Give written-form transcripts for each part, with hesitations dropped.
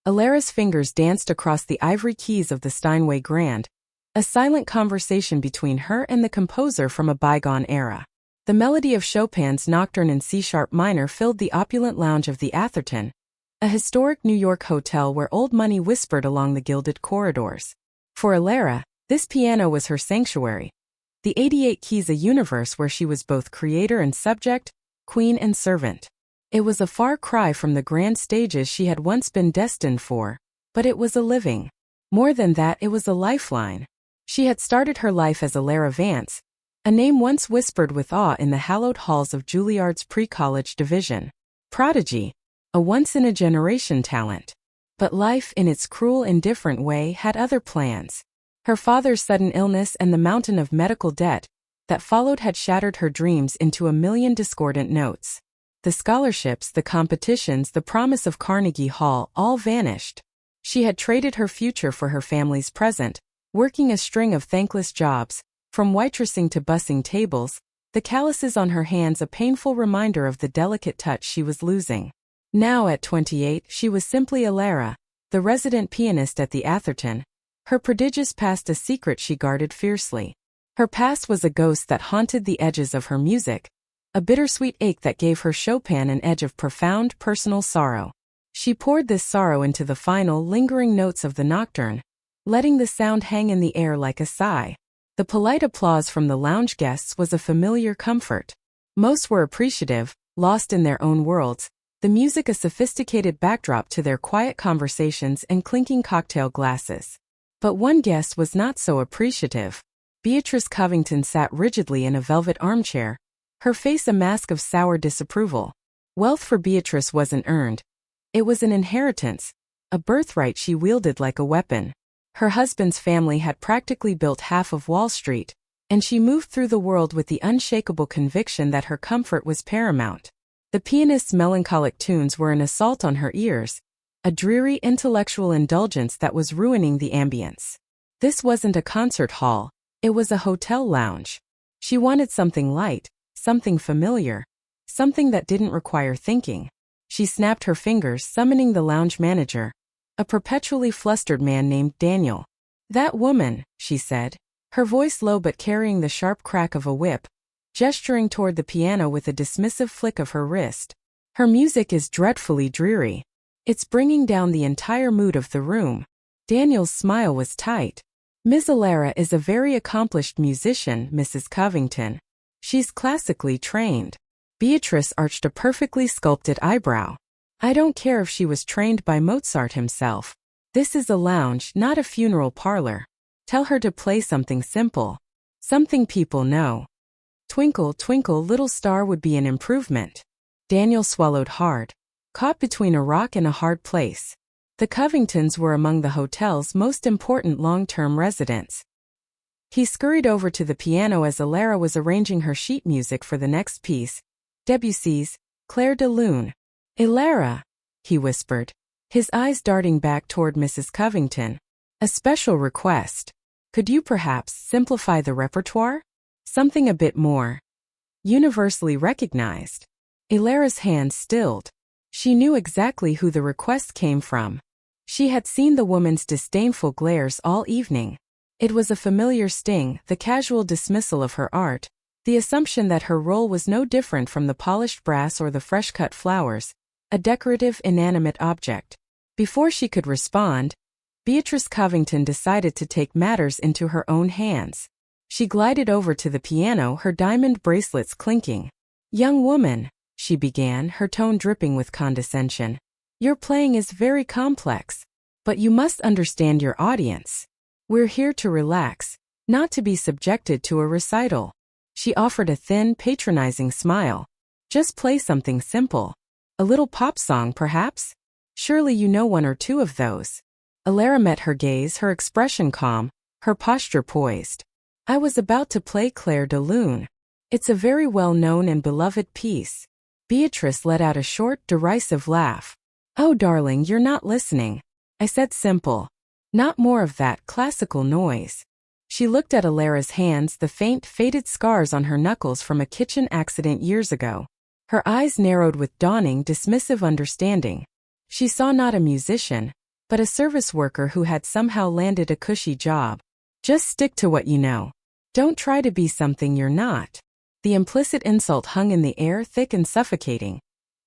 Alara's fingers danced across the ivory keys of the Steinway Grand, a silent conversation between her and the composer from a bygone era. The melody of Chopin's Nocturne in C-sharp minor filled the opulent lounge of the Atherton, a historic New York hotel where old money whispered along the gilded corridors. For Alara, this piano was her sanctuary. The 88 keys, a universe where she was both creator and subject, queen and servant. It was a far cry from the grand stages she had once been destined for, but it was a living. More than that, it was a lifeline. She had started her life as Alara Vance, a name once whispered with awe in the hallowed halls of Juilliard's pre-college division. Prodigy, a once-in-a-generation talent. But life, in its cruel, indifferent way, had other plans. Her father's sudden illness and the mountain of medical debt that followed had shattered her dreams into a million discordant notes. The scholarships, the competitions, the promise of Carnegie Hall all vanished. She had traded her future for her family's present, working a string of thankless jobs, from waitressing to bussing tables, the calluses on her hands a painful reminder of the delicate touch she was losing. Now at 28, she was simply Alara, the resident pianist at the Atherton, her prodigious past a secret she guarded fiercely. Her past was a ghost that haunted the edges of her music, a bittersweet ache that gave her Chopin an edge of profound personal sorrow. She poured this sorrow into the final, lingering notes of the nocturne, letting the sound hang in the air like a sigh. The polite applause from the lounge guests was a familiar comfort. Most were appreciative, lost in their own worlds, the music a sophisticated backdrop to their quiet conversations and clinking cocktail glasses. But one guest was not so appreciative. Beatrice Covington sat rigidly in a velvet armchair, her face a mask of sour disapproval. Wealth for Beatrice wasn't earned. It was an inheritance, a birthright she wielded like a weapon. Her husband's family had practically built half of Wall Street, and she moved through the world with the unshakable conviction that her comfort was paramount. The pianist's melancholic tunes were an assault on her ears, a dreary intellectual indulgence that was ruining the ambience. This wasn't a concert hall, it was a hotel lounge. She wanted something light, something familiar, something that didn't require thinking. She snapped her fingers, summoning the lounge manager, a perpetually flustered man named Daniel. "That woman," she said, her voice low but carrying the sharp crack of a whip, gesturing toward the piano with a dismissive flick of her wrist. "Her music is dreadfully dreary. It's bringing down the entire mood of the room." Daniel's smile was tight. "Ms. Alara is a very accomplished musician, Mrs. Covington. She's classically trained." Beatrice arched a perfectly sculpted eyebrow. "I don't care if she was trained by Mozart himself. This is a lounge, not a funeral parlor. Tell her to play something simple. Something people know. Twinkle, Twinkle, Little Star would be an improvement." Daniel swallowed hard. Caught between a rock and a hard place. The Covingtons were among the hotel's most important long-term residents. He scurried over to the piano as Alara was arranging her sheet music for the next piece, Debussy's Clair de Lune. "Alara," he whispered, his eyes darting back toward Mrs. Covington. "A special request. Could you perhaps simplify the repertoire? Something a bit more universally recognized." Alara's hands stilled. She knew exactly who the request came from. She had seen the woman's disdainful glares all evening. It was a familiar sting, the casual dismissal of her art, the assumption that her role was no different from the polished brass or the fresh-cut flowers, a decorative, inanimate object. Before she could respond, Beatrice Covington decided to take matters into her own hands. She glided over to the piano, her diamond bracelets clinking. "Young woman," she began, her tone dripping with condescension, "your playing is very complex, but you must understand your audience. We're here to relax, not to be subjected to a recital." She offered a thin, patronizing smile. "Just play something simple. A little pop song, perhaps? Surely you know one or two of those." Alara met her gaze, her expression calm, her posture poised. "I was about to play Clair de Lune. It's a very well-known and beloved piece." Beatrice let out a short, derisive laugh. "Oh, darling, you're not listening. I said simple. Not more of that classical noise." She looked at Alara's hands, the faint, faded scars on her knuckles from a kitchen accident years ago. Her eyes narrowed with dawning, dismissive understanding. She saw not a musician, but a service worker who had somehow landed a cushy job. Just stick to what you know. Don't try to be something you're not. The implicit insult hung in the air, thick and suffocating.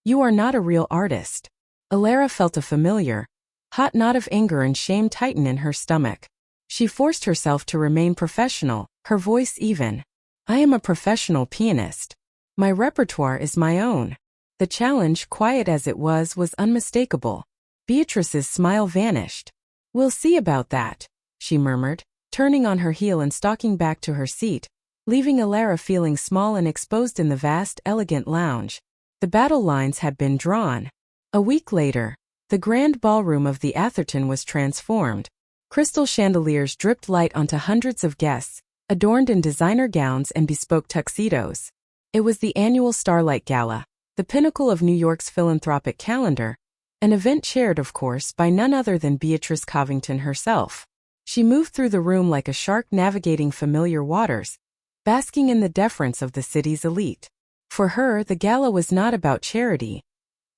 You are not a real artist. Alara felt a familiar, hot knot of anger and shame tighten in her stomach. She forced herself to remain professional, her voice even. I am a professional pianist. My repertoire is my own. The challenge, quiet as it was unmistakable. Beatrice's smile vanished. We'll see about that, she murmured, turning on her heel and stalking back to her seat, leaving Alara feeling small and exposed in the vast, elegant lounge. The battle lines had been drawn. A week later, the grand ballroom of the Atherton was transformed. Crystal chandeliers dripped light onto hundreds of guests, adorned in designer gowns and bespoke tuxedos. It was the annual Starlight Gala, the pinnacle of New York's philanthropic calendar, an event chaired, of course, by none other than Beatrice Covington herself. She moved through the room like a shark navigating familiar waters, basking in the deference of the city's elite. For her, the gala was not about charity.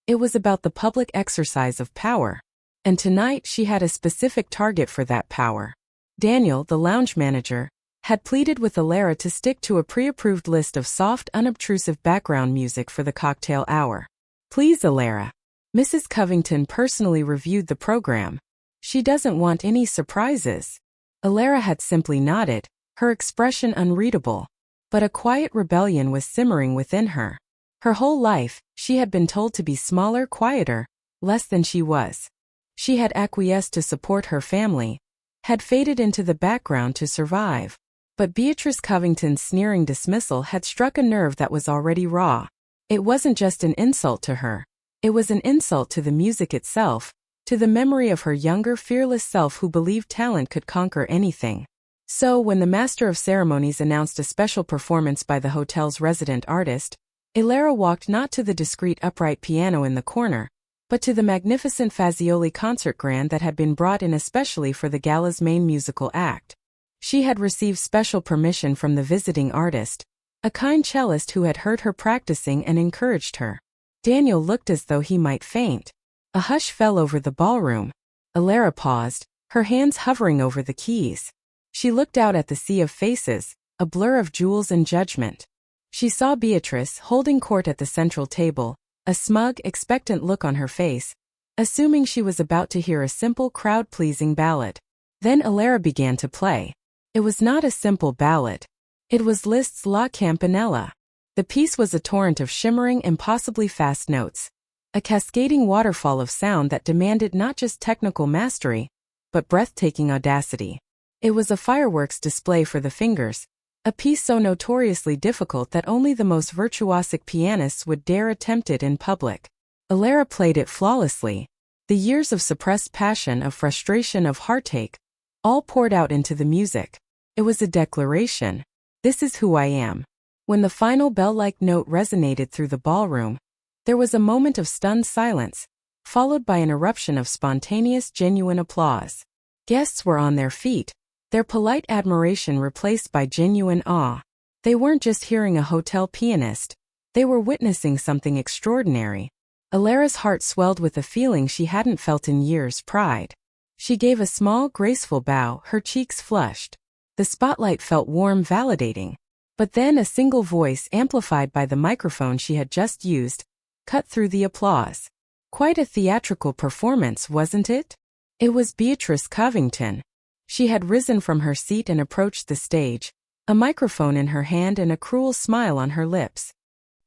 It was about the public exercise of power. And tonight she had a specific target for that power. Daniel, the lounge manager, had pleaded with Alara to stick to a pre-approved list of soft, unobtrusive background music for the cocktail hour. Please, Alara. Mrs. Covington personally reviewed the program. She doesn't want any surprises. Alara had simply nodded, her expression unreadable. But a quiet rebellion was simmering within her. Her whole life, she had been told to be smaller, quieter, less than she was. She had acquiesced to support her family, had faded into the background to survive. But Beatrice Covington's sneering dismissal had struck a nerve that was already raw. It wasn't just an insult to her. It was an insult to the music itself, to the memory of her younger, fearless self who believed talent could conquer anything. So when the master of ceremonies announced a special performance by the hotel's resident artist, Alara walked not to the discreet upright piano in the corner, but to the magnificent Fazioli concert grand that had been brought in especially for the gala's main musical act. She had received special permission from the visiting artist, a kind cellist who had heard her practicing and encouraged her. Daniel looked as though he might faint. A hush fell over the ballroom. Alara paused, her hands hovering over the keys. She looked out at the sea of faces, a blur of jewels and judgment. She saw Beatrice holding court at the central table, a smug, expectant look on her face, assuming she was about to hear a simple, crowd-pleasing ballad. Then Alara began to play. It was not a simple ballad. It was Liszt's La Campanella. The piece was a torrent of shimmering, impossibly fast notes, a cascading waterfall of sound that demanded not just technical mastery, but breathtaking audacity. It was a fireworks display for the fingers, a piece so notoriously difficult that only the most virtuosic pianists would dare attempt it in public. Alara played it flawlessly. The years of suppressed passion, of frustration, of heartache, all poured out into the music. It was a declaration. This is who I am. When the final bell-like note resonated through the ballroom, there was a moment of stunned silence, followed by an eruption of spontaneous, genuine applause. Guests were on their feet, their polite admiration replaced by genuine awe. They weren't just hearing a hotel pianist, they were witnessing something extraordinary. Alara's heart swelled with a feeling she hadn't felt in years: pride. She gave a small, graceful bow, her cheeks flushed. The spotlight felt warm, validating. But then a single voice, amplified by the microphone she had just used, cut through the applause. Quite a theatrical performance, wasn't it? It was Beatrice Covington. She had risen from her seat and approached the stage, a microphone in her hand and a cruel smile on her lips.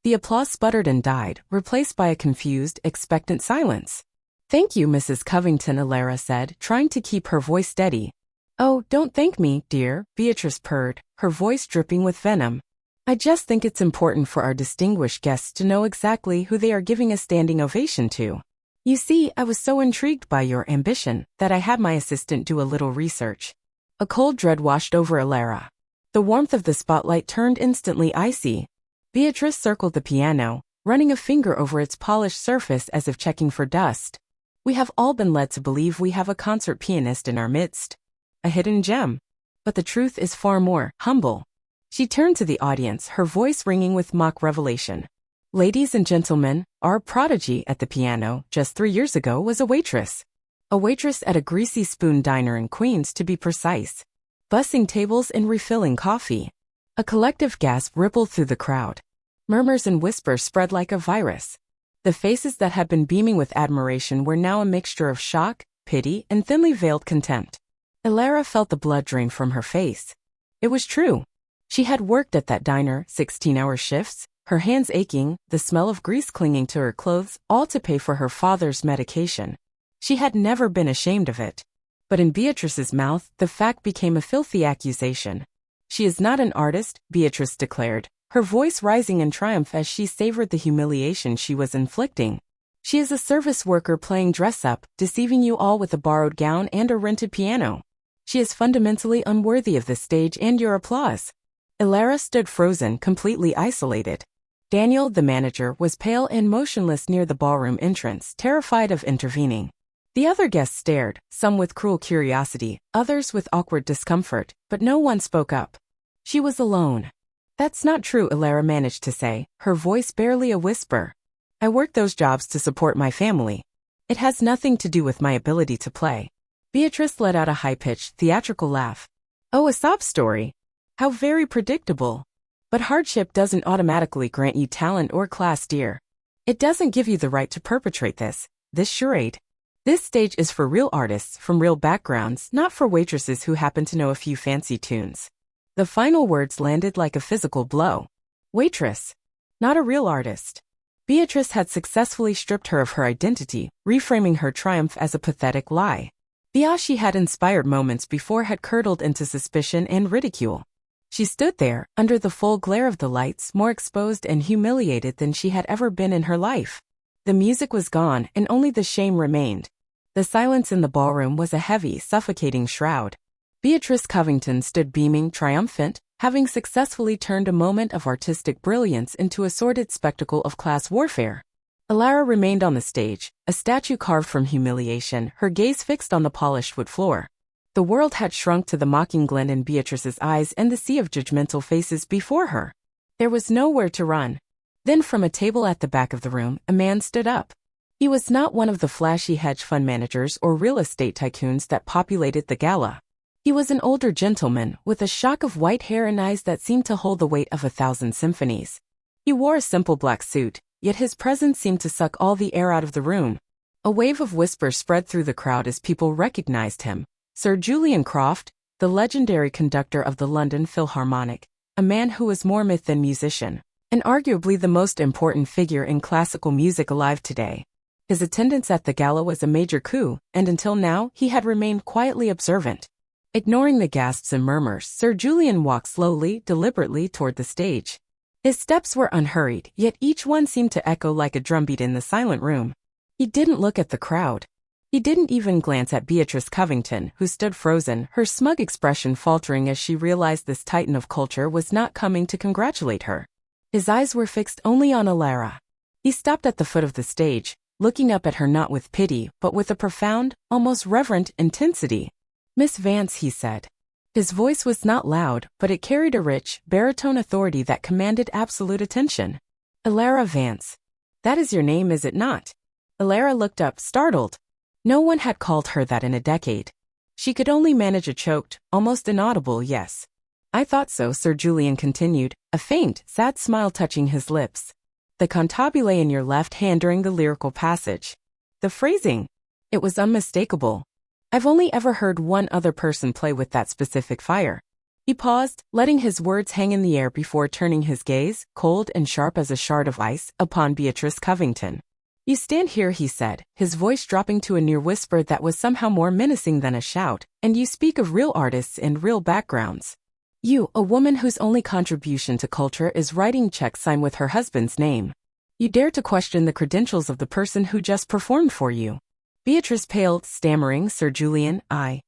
The applause sputtered and died, replaced by a confused, expectant silence. "Thank you, Mrs. Covington," Alara said, trying to keep her voice steady. "Oh, don't thank me, dear," Beatrice purred, her voice dripping with venom. "I just think it's important for our distinguished guests to know exactly who they are giving a standing ovation to. You see, I was so intrigued by your ambition that I had my assistant do a little research." A cold dread washed over Alara. The warmth of the spotlight turned instantly icy. Beatrice circled the piano, running a finger over its polished surface as if checking for dust. "We have all been led to believe we have a concert pianist in our midst. A hidden gem. But the truth is far more humble." She turned to the audience, her voice ringing with mock revelation. "Ladies and gentlemen, our prodigy at the piano just 3 years ago was a waitress. A waitress at a greasy spoon diner in Queens, to be precise. Bussing tables and refilling coffee. A collective gasp rippled through the crowd. Murmurs and whispers spread like a virus. The faces that had been beaming with admiration were now a mixture of shock, pity, and thinly veiled contempt. Ilara felt the blood drain from her face. It was true. She had worked at that diner 16-hour shifts, her hands aching, the smell of grease clinging to her clothes, all to pay for her father's medication. She had never been ashamed of it. But in Beatrice's mouth, the fact became a filthy accusation. She is not an artist, Beatrice declared, her voice rising in triumph as she savored the humiliation she was inflicting. She is a service worker playing dress-up, deceiving you all with a borrowed gown and a rented piano. She is fundamentally unworthy of this stage and your applause. Ilara stood frozen, completely isolated. Daniel, the manager, was pale and motionless near the ballroom entrance, terrified of intervening. The other guests stared, some with cruel curiosity, others with awkward discomfort, but no one spoke up. She was alone. That's not true, Ilara managed to say, her voice barely a whisper. I work those jobs to support my family. It has nothing to do with my ability to play. Beatrice let out a high-pitched, theatrical laugh. Oh, a sob story? How very predictable. But hardship doesn't automatically grant you talent or class, dear. It doesn't give you the right to perpetrate this charade. This stage is for real artists from real backgrounds, not for waitresses who happen to know a few fancy tunes. The final words landed like a physical blow. Waitress. Not a real artist. Beatrice had successfully stripped her of her identity, reframing her triumph as a pathetic lie. The awe she had inspired moments before had curdled into suspicion and ridicule. She stood there, under the full glare of the lights, more exposed and humiliated than she had ever been in her life. The music was gone, and only the shame remained. The silence in the ballroom was a heavy, suffocating shroud. Beatrice Covington stood beaming, triumphant, having successfully turned a moment of artistic brilliance into a sordid spectacle of class warfare. Ilara remained on the stage, a statue carved from humiliation, her gaze fixed on the polished wood floor. The world had shrunk to the mocking glint in Beatrice's eyes and the sea of judgmental faces before her. There was nowhere to run. Then from a table at the back of the room, a man stood up. He was not one of the flashy hedge fund managers or real estate tycoons that populated the gala. He was an older gentleman, with a shock of white hair and eyes that seemed to hold the weight of 1,000 symphonies. He wore a simple black suit, yet his presence seemed to suck all the air out of the room. A wave of whispers spread through the crowd as people recognized him. Sir Julian Croft, the legendary conductor of the London Philharmonic, a man who was more myth than musician, and arguably the most important figure in classical music alive today. His attendance at the gala was a major coup, and until now, he had remained quietly observant. Ignoring the gasps and murmurs, Sir Julian walked slowly, deliberately toward the stage. His steps were unhurried, yet each one seemed to echo like a drumbeat in the silent room. He didn't look at the crowd. He didn't even glance at Beatrice Covington, who stood frozen, her smug expression faltering as she realized this titan of culture was not coming to congratulate her. His eyes were fixed only on Ilara. He stopped at the foot of the stage, looking up at her not with pity, but with a profound, almost reverent intensity. Miss Vance, he said. His voice was not loud, but it carried a rich, baritone authority that commanded absolute attention. Ilara Vance. That is your name, is it not? Ilara looked up, startled. No one had called her that in a decade. She could only manage a choked, almost inaudible yes. I thought so, Sir Julian continued, a faint, sad smile touching his lips. The cantabile in your left hand during the lyrical passage. The phrasing. It was unmistakable. I've only ever heard one other person play with that specific fire. He paused, letting his words hang in the air before turning his gaze, cold and sharp as a shard of ice, upon Beatrice Covington. You stand here, he said, his voice dropping to a near whisper that was somehow more menacing than a shout, and you speak of real artists and real backgrounds. You, a woman whose only contribution to culture is writing checks signed with her husband's name. You dare to question the credentials of the person who just performed for you. Beatrice paled, stammering, Sir Julian, I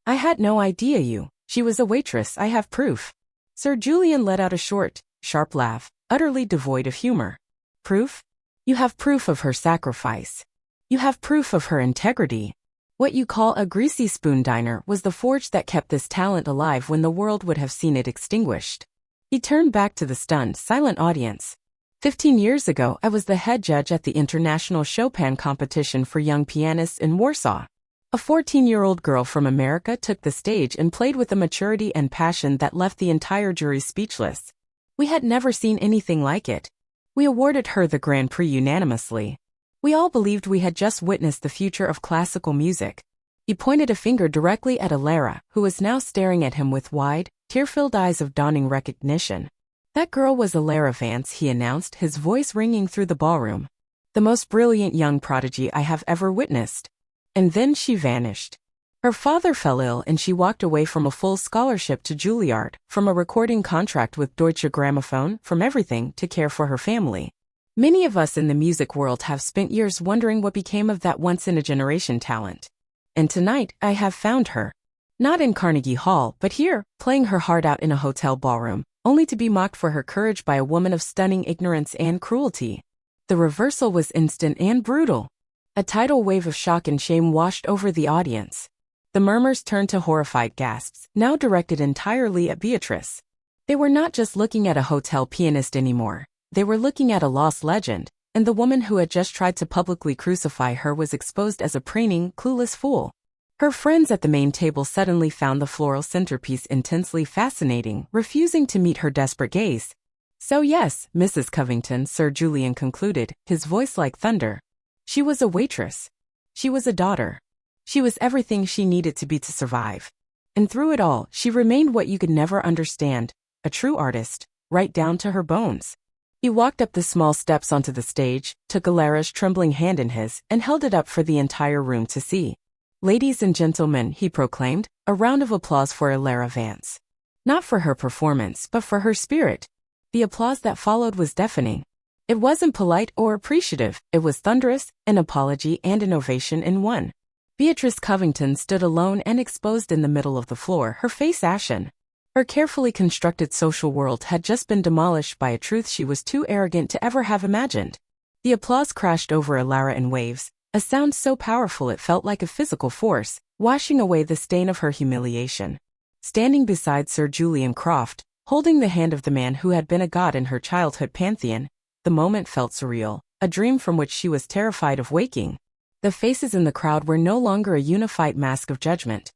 had no idea you. She was a waitress, I have proof. Sir Julian let out a short, sharp laugh, utterly devoid of humor. Proof? You have proof of her sacrifice. You have proof of her integrity. What you call a greasy spoon diner was the forge that kept this talent alive when the world would have seen it extinguished. He turned back to the stunned, silent audience. 15 years ago, I was the head judge at the International Chopin competition for young pianists in Warsaw. A 14-year-old girl from America took the stage and played with a maturity and passion that left the entire jury speechless. We had never seen anything like it. We awarded her the Grand Prix unanimously. We all believed we had just witnessed the future of classical music. He pointed a finger directly at Alara, who was now staring at him with wide, tear-filled eyes of dawning recognition. That girl was Alara Vance, he announced, his voice ringing through the ballroom. The most brilliant young prodigy I have ever witnessed. And then she vanished. Her father fell ill and she walked away from a full scholarship to Juilliard, from a recording contract with Deutsche Grammophon, from everything to care for her family. Many of us in the music world have spent years wondering what became of that once-in-a-generation talent. And tonight, I have found her. Not in Carnegie Hall, but here, playing her heart out in a hotel ballroom, only to be mocked for her courage by a woman of stunning ignorance and cruelty. The reversal was instant and brutal. A tidal wave of shock and shame washed over the audience. The murmurs turned to horrified gasps, now directed entirely at Beatrice. They were not just looking at a hotel pianist anymore. They were looking at a lost legend, and the woman who had just tried to publicly crucify her was exposed as a preening, clueless fool. Her friends at the main table suddenly found the floral centerpiece intensely fascinating, refusing to meet her desperate gaze. So yes, Mrs. Covington, Sir Julian concluded, his voice like thunder. She was a waitress. She was a daughter. She was everything she needed to be to survive. And through it all, she remained what you could never understand, a true artist, right down to her bones. He walked up the small steps onto the stage, took Alara's trembling hand in his, and held it up for the entire room to see. Ladies and gentlemen, he proclaimed, a round of applause for Alara Vance. Not for her performance, but for her spirit. The applause that followed was deafening. It wasn't polite or appreciative, it was thunderous, an apology and an ovation in one. Beatrice Covington stood alone and exposed in the middle of the floor, her face ashen. Her carefully constructed social world had just been demolished by a truth she was too arrogant to ever have imagined. The applause crashed over Alara in waves, a sound so powerful it felt like a physical force, washing away the stain of her humiliation. Standing beside Sir Julian Croft, holding the hand of the man who had been a god in her childhood pantheon, the moment felt surreal, a dream from which she was terrified of waking. The faces in the crowd were no longer a unified mask of judgment.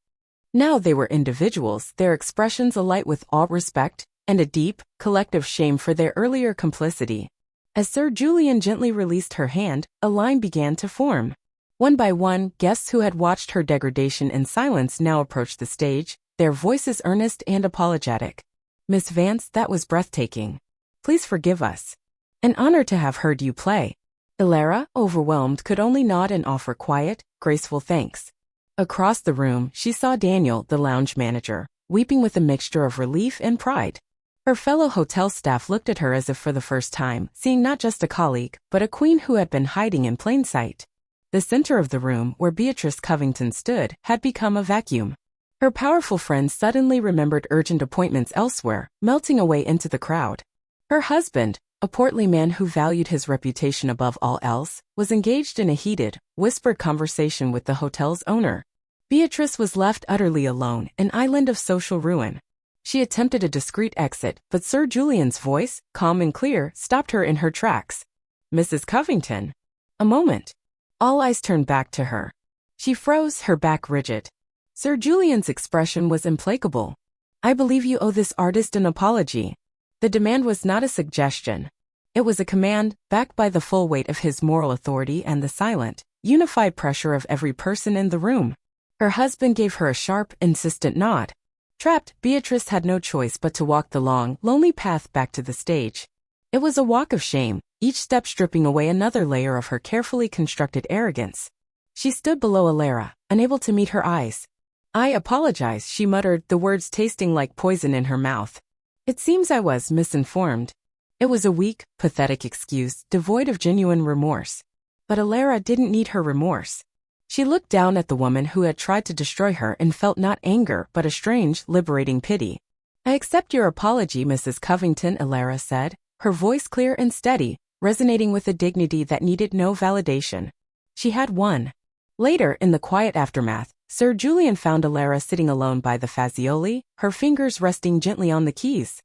Now they were individuals, their expressions alight with awe, respect, and a deep, collective shame for their earlier complicity. As Sir Julian gently released her hand, a line began to form. One by one, guests who had watched her degradation in silence now approached the stage, their voices earnest and apologetic. Miss Vance, that was breathtaking. Please forgive us. An honor to have heard you play. Alara, overwhelmed, could only nod and offer quiet, graceful thanks. Across the room, she saw Daniel, the lounge manager, weeping with a mixture of relief and pride. Her fellow hotel staff looked at her as if for the first time, seeing not just a colleague, but a queen who had been hiding in plain sight. The center of the room, where Beatrice Covington stood, had become a vacuum. Her powerful friends suddenly remembered urgent appointments elsewhere, melting away into the crowd. Her husband, a portly man who valued his reputation above all else, was engaged in a heated, whispered conversation with the hotel's owner. Beatrice was left utterly alone, an island of social ruin. She attempted a discreet exit, but Sir Julian's voice, calm and clear, stopped her in her tracks. Mrs. Covington. A moment. All eyes turned back to her. She froze, her back rigid. Sir Julian's expression was implacable. I believe you owe this artist an apology. The demand was not a suggestion. It was a command, backed by the full weight of his moral authority and the silent, unified pressure of every person in the room. Her husband gave her a sharp, insistent nod. Trapped, Beatrice had no choice but to walk the long, lonely path back to the stage. It was a walk of shame, each step stripping away another layer of her carefully constructed arrogance. She stood below Alara, unable to meet her eyes. I apologize, she muttered, the words tasting like poison in her mouth. It seems I was misinformed. It was a weak, pathetic excuse, devoid of genuine remorse. But Alara didn't need her remorse. She looked down at the woman who had tried to destroy her and felt not anger but a strange, liberating pity. I accept your apology, Mrs. Covington, Alara said, her voice clear and steady, resonating with a dignity that needed no validation. She had won. Later, in the quiet aftermath, Sir Julian found Alara sitting alone by the Fazioli, her fingers resting gently on the keys.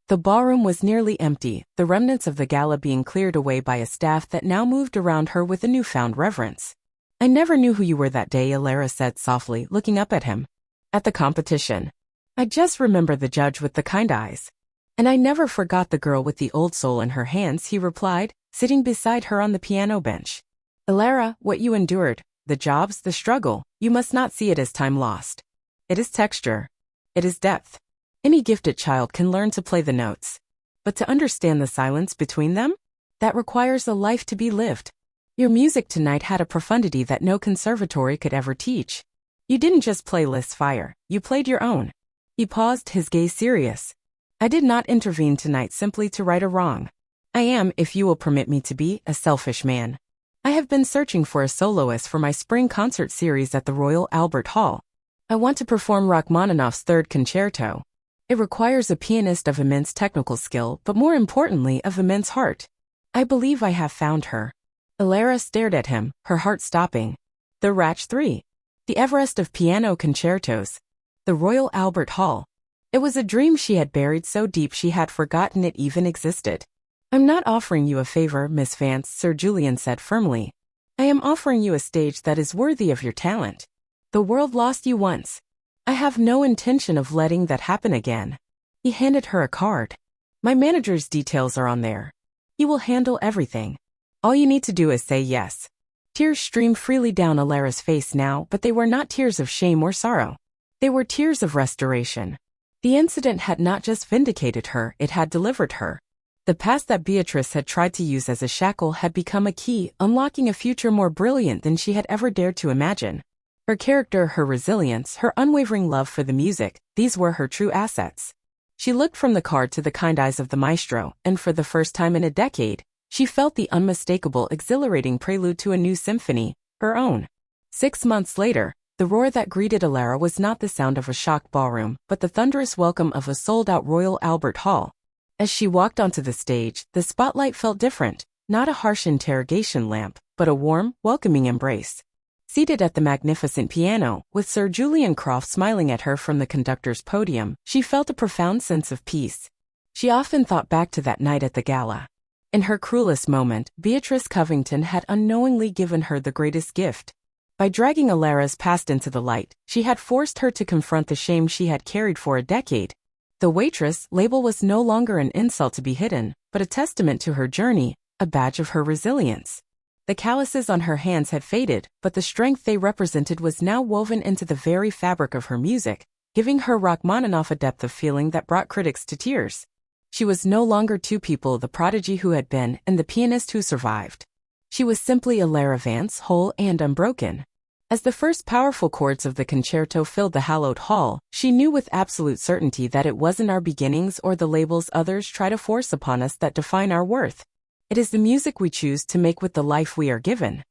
The ballroom was nearly empty, the remnants of the gala being cleared away by a staff that now moved around her with a newfound reverence. I never knew who you were that day, Alara said softly, looking up at him. At the competition. I just remember the judge with the kind eyes. And I never forgot the girl with the old soul in her hands, he replied, sitting beside her on the piano bench. Alara, what you endured, the jobs, the struggle, you must not see it as time lost. It is texture. It is depth. Any gifted child can learn to play the notes. But to understand the silence between them? That requires a life to be lived. Your music tonight had a profundity that no conservatory could ever teach. You didn't just play Liszt's fire, you played your own. He paused, his gaze serious. I did not intervene tonight simply to right a wrong. I am, if you will permit me to be, a selfish man. I have been searching for a soloist for my spring concert series at the Royal Albert Hall. I want to perform Rachmaninoff's Third Concerto. It requires a pianist of immense technical skill, but more importantly, of immense heart. I believe I have found her. Alara stared at him, her heart stopping. The Rach 3. The Everest of piano concertos. The Royal Albert Hall. It was a dream she had buried so deep she had forgotten it even existed. I'm not offering you a favor, Miss Vance, Sir Julian said firmly. I am offering you a stage that is worthy of your talent. The world lost you once. I have no intention of letting that happen again. He handed her a card. My manager's details are on there. He will handle everything. All you need to do is say yes. Tears streamed freely down Alara's face now, but they were not tears of shame or sorrow. They were tears of restoration. The incident had not just vindicated her, it had delivered her. The past that Beatrice had tried to use as a shackle had become a key, unlocking a future more brilliant than she had ever dared to imagine. Her character, her resilience, her unwavering love for the music, these were her true assets. She looked from the card to the kind eyes of the maestro, and for the first time in a decade, she felt the unmistakable, exhilarating prelude to a new symphony, her own. 6 months later, the roar that greeted Alara was not the sound of a shocked ballroom, but the thunderous welcome of a sold-out Royal Albert Hall. As she walked onto the stage, the spotlight felt different, not a harsh interrogation lamp, but a warm, welcoming embrace. Seated at the magnificent piano, with Sir Julian Croft smiling at her from the conductor's podium, she felt a profound sense of peace. She often thought back to that night at the gala. In her cruelest moment, Beatrice Covington had unknowingly given her the greatest gift. By dragging Alara's past into the light, she had forced her to confront the shame she had carried for a decade. The waitress label was no longer an insult to be hidden, but a testament to her journey, a badge of her resilience. The calluses on her hands had faded, but the strength they represented was now woven into the very fabric of her music, giving her Rachmaninoff a depth of feeling that brought critics to tears. She was no longer two people, the prodigy who had been and the pianist who survived. She was simply Alara Vance, whole and unbroken. As the first powerful chords of the concerto filled the hallowed hall, she knew with absolute certainty that it wasn't our beginnings or the labels others try to force upon us that define our worth. It is the music we choose to make with the life we are given.